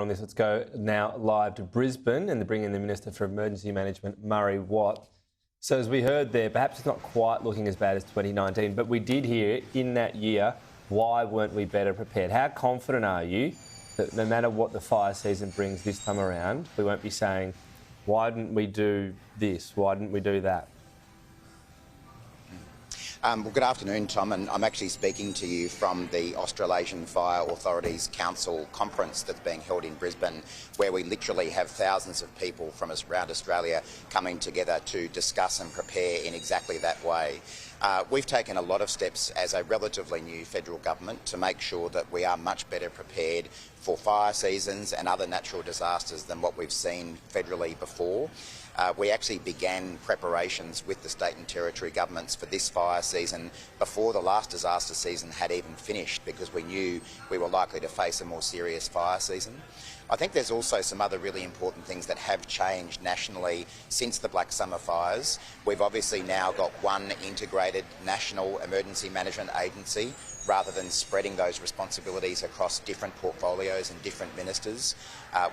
On this, let's go now live to Brisbane and bring in the Minister for Emergency Management, Murray Watt. So as we heard there, perhaps it's not quite looking as bad as 2019, but we did hear in that year, why weren't we better prepared? How confident are you that no matter what the fire season brings this time around, we won't be saying, why didn't we do this? Why didn't we do that? Well, good afternoon, Tom, and I'm actually speaking to you from the Australasian Fire Authorities Council conference that's being held in Brisbane, where we literally have thousands of people from around Australia coming together to discuss and prepare in exactly that way. We've taken a lot of steps as a relatively new federal government to make sure that we are much better prepared for fire seasons and other natural disasters than what we've seen federally before. We actually began preparations with the state and territory governments for this fire season before the last disaster season had even finished, because we knew we were likely to face a more serious fire season. I think there's also some other really important things that have changed nationally since the Black Summer fires. We've obviously now got one integrated national emergency management agency, rather than spreading those responsibilities across different portfolios and different ministers.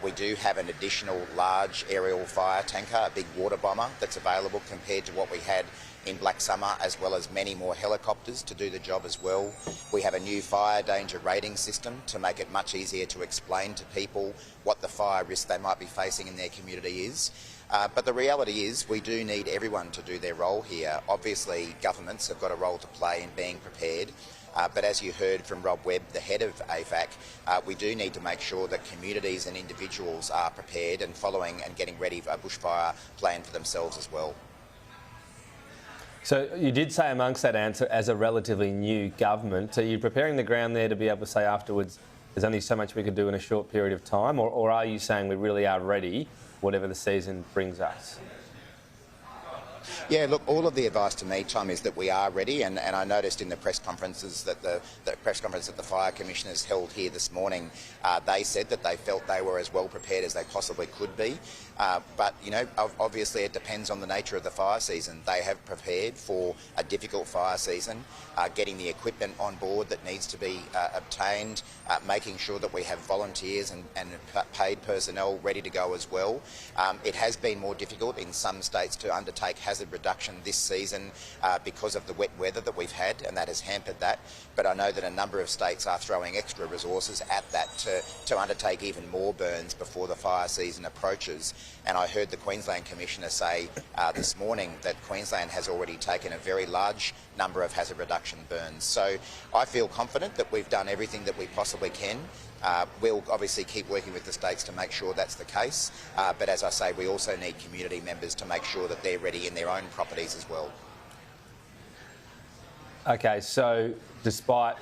We do have an additional large aerial fire tanker, a big water bomber, that's available compared to what we had in Black Summer, as well as many more helicopters to do the job as well. We have a new fire danger rating system to make it much easier to explain to people what the fire risk they might be facing in their community is. But the reality is we do need everyone to do their role here. Obviously, governments have got a role to play in being prepared. But as you heard from Rob Webb, the head of AFAC, we do need to make sure that communities and individuals are prepared and following and getting ready for a bushfire plan for themselves as well. So you did say amongst that answer, as a relatively new government, are you preparing the ground there to be able to say afterwards, there's only so much we can do in a short period of time, or are you saying we really are ready, whatever the season brings us? Yeah, look, all of the advice to me, Tom, is that we are ready, and I noticed in the press conferences that the press conference that the Fire Commissioners held here this morning, they said that they felt they were as well prepared as they possibly could be. But, you know, obviously it depends on the nature of the fire season. They have prepared for a difficult fire season, getting the equipment on board that needs to be obtained, making sure that we have volunteers and paid personnel ready to go as well. It has been more difficult in some states to undertake hazard reduction this season because of the wet weather that we've had, and that has hampered that. But I know that a number of states are throwing extra resources at that to undertake even more burns before the fire season approaches. And I heard the Queensland Commissioner say this morning that Queensland has already taken a very large number of hazard reduction burns. So I feel confident that we've done everything that we possibly can. We'll obviously keep working with the states to make sure that's the case, but as I say, we also need community members to make sure that they're ready in their own properties as well. Okay, so despite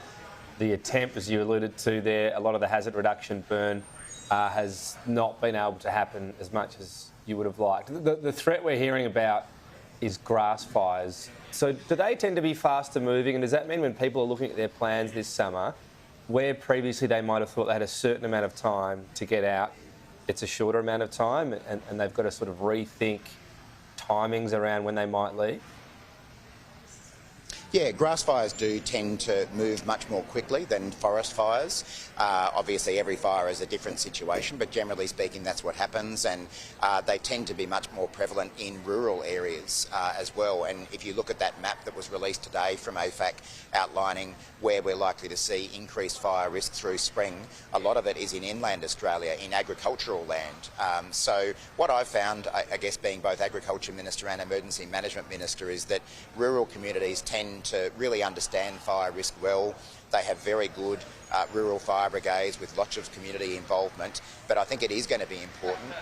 the attempt, as you alluded to there, a lot of the hazard reduction burn has not been able to happen as much as you would have liked. The threat we're hearing about is grass fires. So do they tend to be faster moving, and does that mean when people are looking at their plans this summer, where previously they might have thought they had a certain amount of time to get out, it's a shorter amount of time, and they've got to sort of rethink timings around when they might leave? Yeah, grass fires do tend to move much more quickly than forest fires. Obviously, every fire is a different situation, but generally speaking, that's what happens, and they tend to be much more prevalent in rural areas as well. And if you look at that map that was released today from AFAC outlining where we're likely to see increased fire risk through spring, a lot of it is in inland Australia, in agricultural land. So what I've found, I guess being both Agriculture Minister and Emergency Management Minister, is that rural communities tend to really understand fire risk well. They have very good rural fire brigades with lots of community involvement, but I think it is going to be important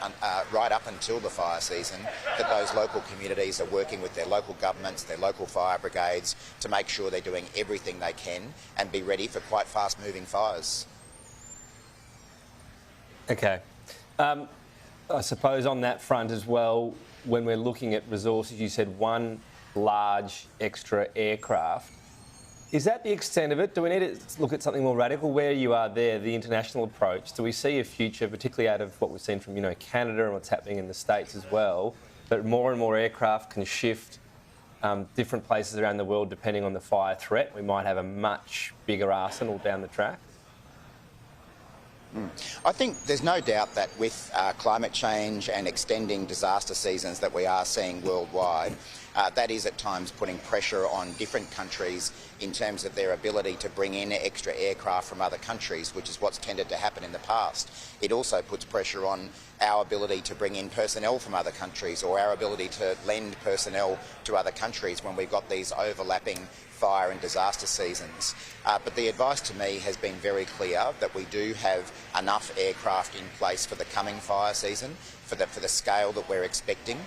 right up until the fire season that those local communities are working with their local governments, their local fire brigades, to make sure they're doing everything they can and be ready for quite fast moving fires. Okay. I suppose on that front as well, when we're looking at resources, you said one large extra aircraft. Is that the extent of it? Do we need to look at something more radical? Where you are there, the international approach, do we see a future, particularly out of what we've seen from, Canada and what's happening in the States as well, that more and more aircraft can shift different places around the world depending on the fire threat? We might have a much bigger arsenal down the track. I think there's no doubt that with climate change and extending disaster seasons that we are seeing worldwide, that is at times putting pressure on different countries in terms of their ability to bring in extra aircraft from other countries, which is what's tended to happen in the past. It also puts pressure on our ability to bring in personnel from other countries, or our ability to lend personnel to other countries when we've got these overlapping fire and disaster seasons. But the advice to me has been very clear that we do have enough aircraft in place for the coming fire season, for the scale that we're expecting.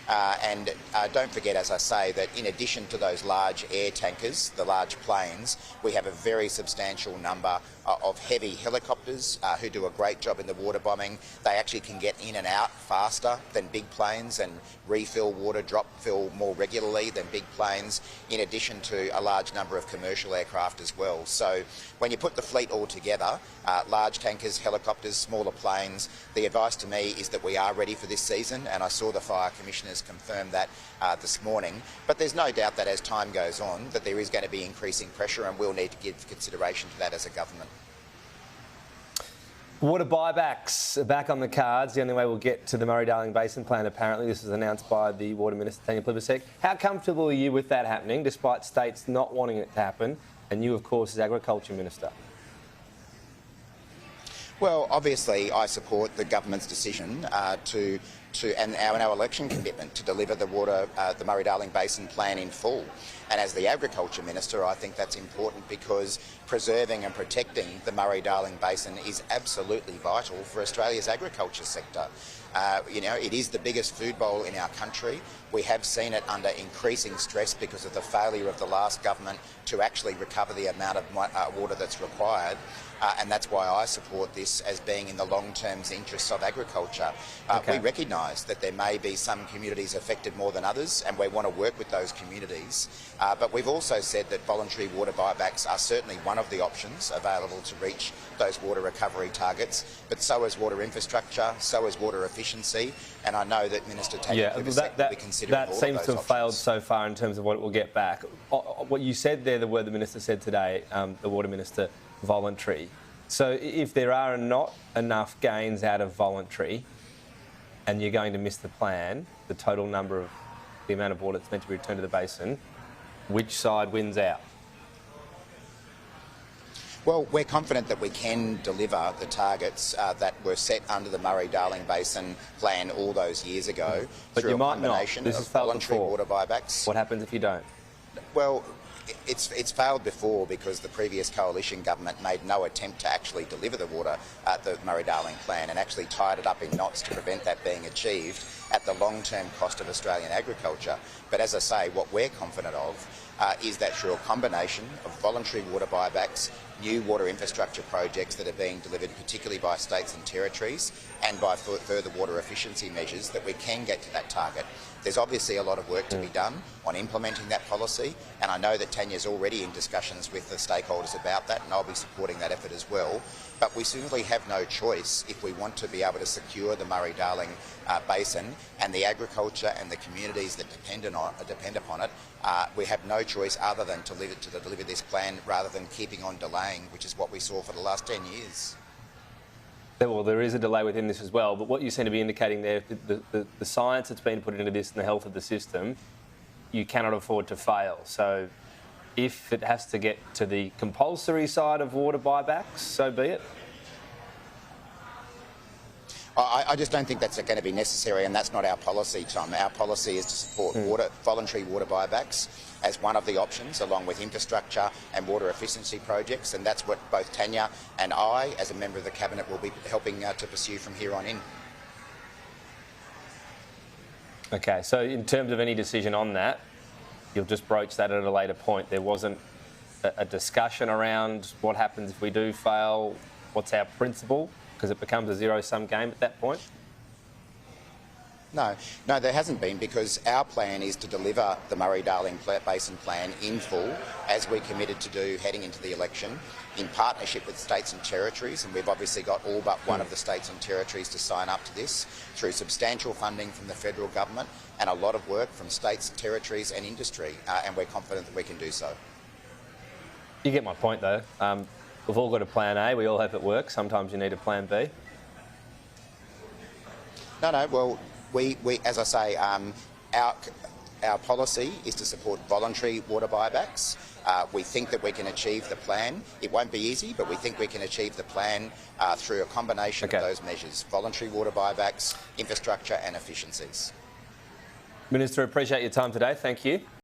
And don't forget, as I say, that in addition to those large air tankers, the large planes, we have a very substantial number of heavy helicopters who do a great job in the water bombing. They actually can get in and out faster than big planes and refill water, drop fill more regularly than big planes, in addition to a large number of commercial aircraft as well. So when you put the fleet all together, large tankers, helicopters, smaller planes, the advice to me is that we are ready for this season, and I saw the Fire Commissioners confirm that this morning. But there's no doubt that as time goes on, that there is going to be increasing pressure, and we'll need to give consideration to that as a government. Water buybacks are back on the cards. The only way we'll get to the Murray-Darling Basin plan, apparently. This was announced by the Water Minister, Tanya Plibersek. How comfortable are you with that happening, despite states not wanting it to happen, and you, of course, as Agriculture Minister? Well, obviously, I support the government's decision and our election commitment to deliver the Murray-Darling Basin plan in full. And as the Agriculture Minister, I think that's important because preserving and protecting the Murray-Darling Basin is absolutely vital for Australia's agriculture sector. It is the biggest food bowl in our country. We have seen it under increasing stress because of the failure of the last government to actually recover the amount of water that's required. And that's why I support this as being in the long-term interests of agriculture. We recognise that there may be some communities affected more than others, and we want to work with those communities. But we've also said that voluntary water buybacks are certainly one of the options available to reach those water recovery targets, but so is water infrastructure, so is water efficiency, and I know that Minister Tanya Plibersek will be considering all of those that seems to have options. failed so far in terms of what it will get back. What you said there, the word the Minister said today, the Water Minister, voluntary. So if there are not enough gains out of voluntary and you're going to miss the plan, the total number of the amount of water that's meant to be returned to the basin, which side wins out? Well, we're confident that we can deliver the targets that were set under the Murray-Darling Basin plan all those years ago through a combination of voluntary water buybacks. What happens if you don't? Well, it's failed before because the previous coalition government made no attempt to actually deliver the water at the Murray-Darling plan and actually tied it up in knots to prevent that being achieved at the long-term cost of Australian agriculture. But as I say, what we're confident of is that through a combination of voluntary water buybacks, new water infrastructure projects that are being delivered particularly by states and territories, and by further water efficiency measures, that we can get to that target. There's obviously a lot of work to be done on implementing that policy, and I know that Tanya's already in discussions with the stakeholders about that, and I'll be supporting that effort as well. But we simply have no choice if we want to be able to secure the Murray-Darling Basin and the agriculture and the communities that depend upon it. We have no choice other than to deliver this plan rather than keeping on delaying, which is what we saw for the last 10 years. Well, there is a delay within this as well, but what you seem to be indicating there, the science that's been put into this and the health of the system, you cannot afford to fail. So if it has to get to the compulsory side of water buybacks, so be it. I just don't think that's going to be necessary, and that's not our policy, Tom. Our policy is to support voluntary water buybacks as one of the options, along with infrastructure and water efficiency projects, and that's what both Tanya and I, as a member of the Cabinet, will be helping to pursue from here on in. Okay, so in terms of any decision on that, you'll just broach that at a later point. There wasn't a discussion around what happens if we do fail, what's our principle, because it becomes a zero-sum game at that point? No, there hasn't been, because our plan is to deliver the Murray-Darling Basin plan in full, as we committed to do heading into the election, in partnership with states and territories, and we've obviously got all but one of the states and territories to sign up to this, through substantial funding from the federal government and a lot of work from states, territories and industry, and we're confident that we can do so. You get my point, though. We've all got a plan A. We all hope it works. Sometimes you need a plan B. No. Well, we as I say, our policy is to support voluntary water buybacks. We think that we can achieve the plan. It won't be easy, but we think we can achieve the plan through a combination of those measures: voluntary water buybacks, infrastructure, and efficiencies. Minister, appreciate your time today. Thank you.